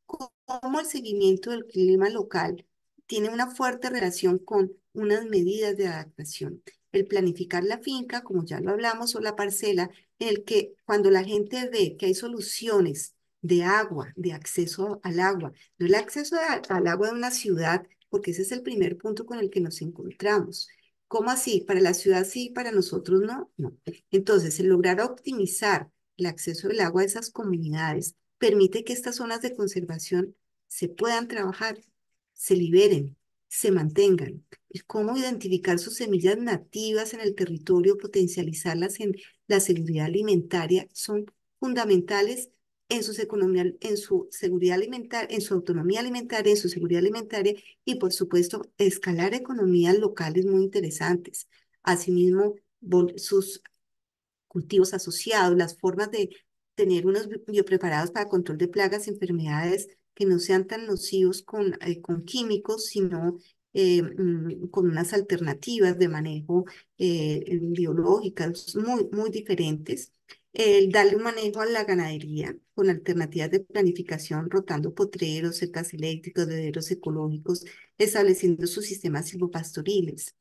cómo el seguimiento del clima local tiene una fuerte relación con unas medidas de adaptación. El planificar la finca, como ya lo hablamos, o la parcela, en el que cuando la gente ve que hay soluciones de agua, de acceso al agua, no el acceso al agua de una ciudad, porque ese es el primer punto con el que nos encontramos. ¿Cómo así? Para la ciudad sí, para nosotros no. No. Entonces, el lograr optimizar el acceso del agua a esas comunidades permite que estas zonas de conservación se puedan trabajar, se liberen, se mantengan. Y cómo identificar sus semillas nativas en el territorio, potencializarlas en la seguridad alimentaria, son fundamentales en su economía, en su seguridad alimentaria, en su autonomía alimentaria, en su seguridad alimentaria y, por supuesto, escalar economías locales muy interesantes. Asimismo, sus cultivos asociados, las formas de tener unos biopreparados para control de plagas y enfermedades que no sean tan nocivos con químicos, sino con unas alternativas de manejo biológicas muy diferentes. El darle un manejo a la ganadería con alternativas de planificación, rotando potreros, cercas eléctricas, bebederos ecológicos, estableciendo sus sistemas silvopastoriles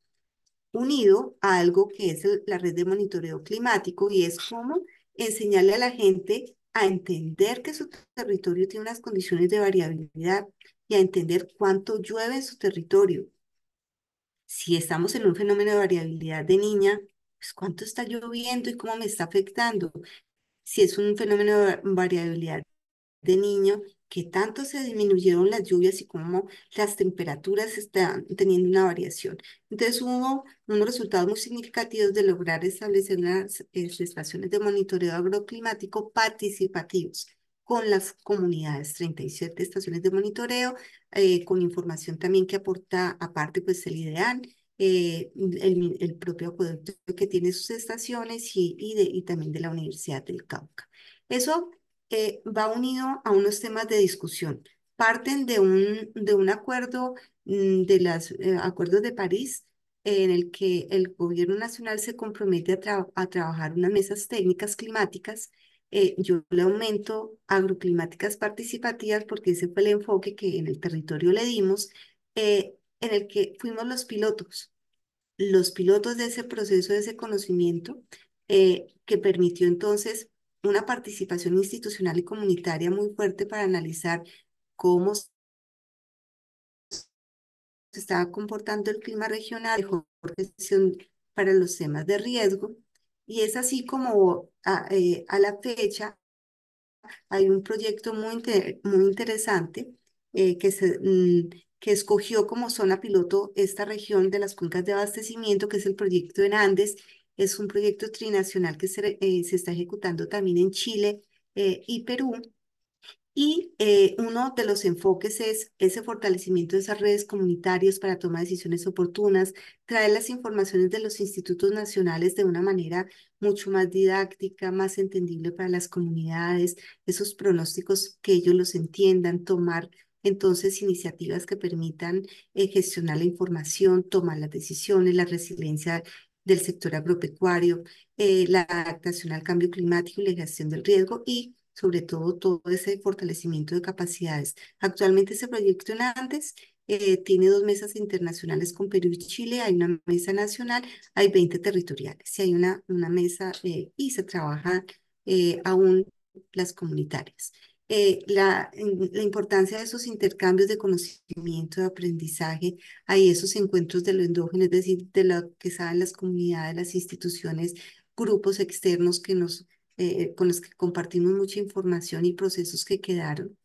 unido a algo que es la red de monitoreo climático y es cómo enseñarle a la gente a entender que su territorio tiene unas condiciones de variabilidad y a entender cuánto llueve en su territorio. Si estamos en un fenómeno de variabilidad de niña, pues cuánto está lloviendo y cómo me está afectando. Si es un fenómeno de variabilidad de niño, que tanto se disminuyeron las lluvias y cómo las temperaturas están teniendo una variación. Entonces hubo unos resultados muy significativos de lograr establecer unas estaciones de monitoreo agroclimático participativos con las comunidades, 37 estaciones de monitoreo, con información también que aporta, aparte, pues el IDEAN, el propio acueducto que tiene sus estaciones y también de la Universidad del Cauca. Eso va unido a unos temas de discusión. Parten de un acuerdo de los acuerdos de París, en el que el gobierno nacional se compromete a trabajar unas mesas técnicas climáticas. Yo le aumento agroclimáticas participativas porque ese fue el enfoque que en el territorio le dimos, en el que fuimos los pilotos de ese proceso, de ese conocimiento, que permitió entonces una participación institucional y comunitaria muy fuerte para analizar cómo se estaba comportando el clima regional, mejor gestión para los temas de riesgo. Y es así como a la fecha hay un proyecto muy interesante que escogió como zona piloto esta región de las cuencas de abastecimiento, que es el proyecto en Andes. Es un proyecto trinacional que se está ejecutando también en Chile y Perú. Y uno de los enfoques es ese fortalecimiento de esas redes comunitarias para tomar decisiones oportunas, traer las informaciones de los institutos nacionales de una manera mucho más didáctica, más entendible para las comunidades, esos pronósticos que ellos los entiendan, tomar entonces iniciativas que permitan gestionar la información, tomar las decisiones, la resiliencia del sector agropecuario, la adaptación al cambio climático y la gestión del riesgo y sobre todo ese fortalecimiento de capacidades. Actualmente ese proyecto en Andes tiene 2 mesas internacionales con Perú y Chile, hay una mesa nacional, hay 20 territoriales y hay una mesa y se trabaja aún las comunitarias. La importancia de esos intercambios de conocimiento, de aprendizaje, hay esos encuentros de lo endógeno, es decir, de lo que saben las comunidades, las instituciones, grupos externos con los que compartimos mucha información y procesos que quedaron.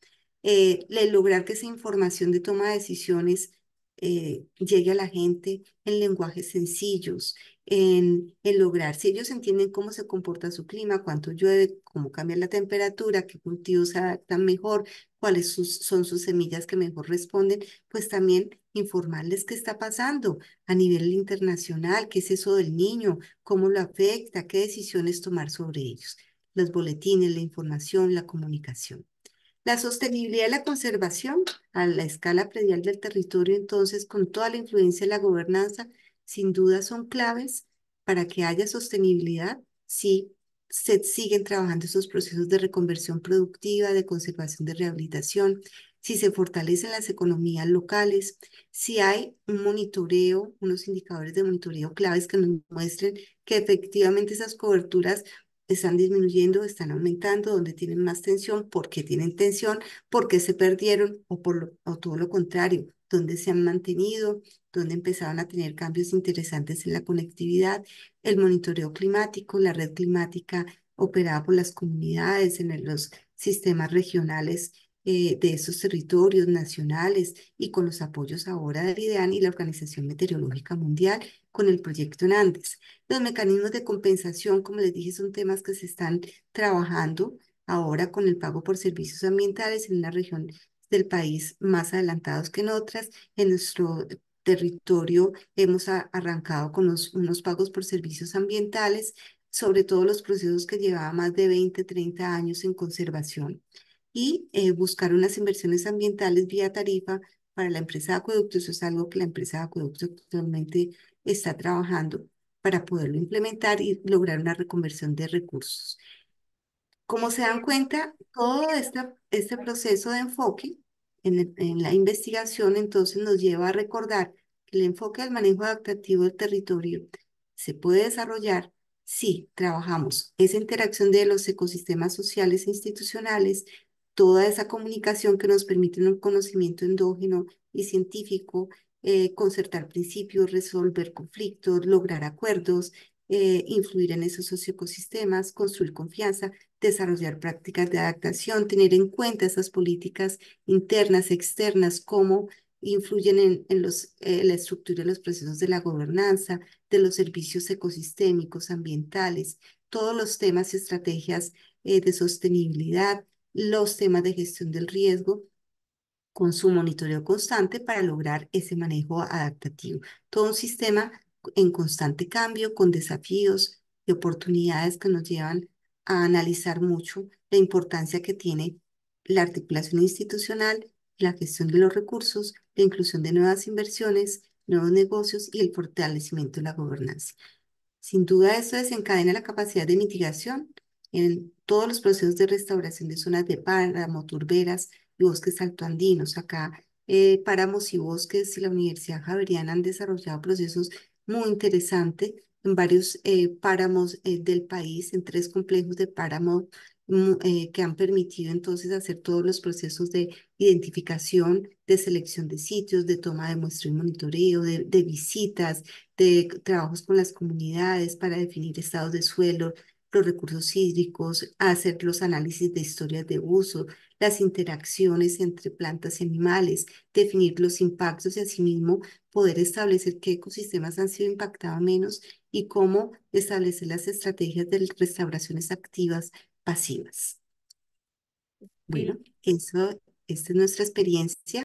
Lograr que esa información de toma de decisiones llegue a la gente en lenguajes sencillos, en lograr, si ellos entienden cómo se comporta su clima, cuánto llueve, cómo cambia la temperatura, qué cultivos se adaptan mejor, son sus semillas que mejor responden, pues también informarles qué está pasando a nivel internacional, qué es eso del niño, cómo lo afecta, qué decisiones tomar sobre ellos, los boletines, la información, la comunicación. La sostenibilidad y la conservación a la escala predial del territorio, entonces, con toda la influencia de la gobernanza, sin duda son claves para que haya sostenibilidad si se siguen trabajando esos procesos de reconversión productiva, de conservación, de rehabilitación, si se fortalecen las economías locales, si hay un monitoreo, unos indicadores de monitoreo claves que nos muestren que efectivamente esas coberturas están disminuyendo, están aumentando, donde tienen más tensión, por qué tienen tensión, por qué se perdieron o todo lo contrario, donde se han mantenido, donde empezaron a tener cambios interesantes en la conectividad, el monitoreo climático, la red climática operada por las comunidades en los sistemas regionales de esos territorios nacionales y con los apoyos ahora del IDEAN y la Organización Meteorológica Mundial con el proyecto en Andes. Los mecanismos de compensación, como les dije, son temas que se están trabajando ahora con el pago por servicios ambientales en una región del país más adelantados que en otras. En nuestro territorio hemos arrancado con unos pagos por servicios ambientales, sobre todo los procesos que llevaban más de 20, 30 años en conservación y buscar unas inversiones ambientales vía tarifa para la empresa de acueductos. Eso es algo que la empresa de acueductos actualmente está trabajando para poderlo implementar y lograr una reconversión de recursos. Como se dan cuenta, todo este proceso de enfoque en la investigación entonces nos lleva a recordar que el enfoque del manejo adaptativo del territorio se puede desarrollar si trabajamos esa interacción de los ecosistemas sociales e institucionales, toda esa comunicación que nos permite un conocimiento endógeno y científico, concertar principios, resolver conflictos, lograr acuerdos, influir en esos socioecosistemas, construir confianza, desarrollar prácticas de adaptación, tener en cuenta esas políticas internas, externas, cómo influyen la estructura de los procesos de la gobernanza, de los servicios ecosistémicos, ambientales, todos los temas y estrategias de sostenibilidad, los temas de gestión del riesgo con su monitoreo constante para lograr ese manejo adaptativo. Todo un sistema en constante cambio, con desafíos y oportunidades que nos llevan a analizar mucho la importancia que tiene la articulación institucional, la gestión de los recursos, la inclusión de nuevas inversiones, nuevos negocios y el fortalecimiento de la gobernanza. Sin duda, esto desencadena la capacidad de mitigación en todos los procesos de restauración de zonas de páramo, turberas y bosques altoandinos. Acá, páramos y bosques y la Universidad Javeriana han desarrollado procesos muy interesantes en varios páramos del país, en 3 complejos de páramo que han permitido entonces hacer todos los procesos de identificación, de selección de sitios, de toma de muestreo y monitoreo, de visitas, de trabajos con las comunidades para definir estados de suelo, los recursos hídricos, hacer los análisis de historias de uso, las interacciones entre plantas y animales, definir los impactos y asimismo poder establecer qué ecosistemas han sido impactados menos y cómo establecer las estrategias de restauraciones activas pasivas. Bueno, Sí. esta es nuestra experiencia.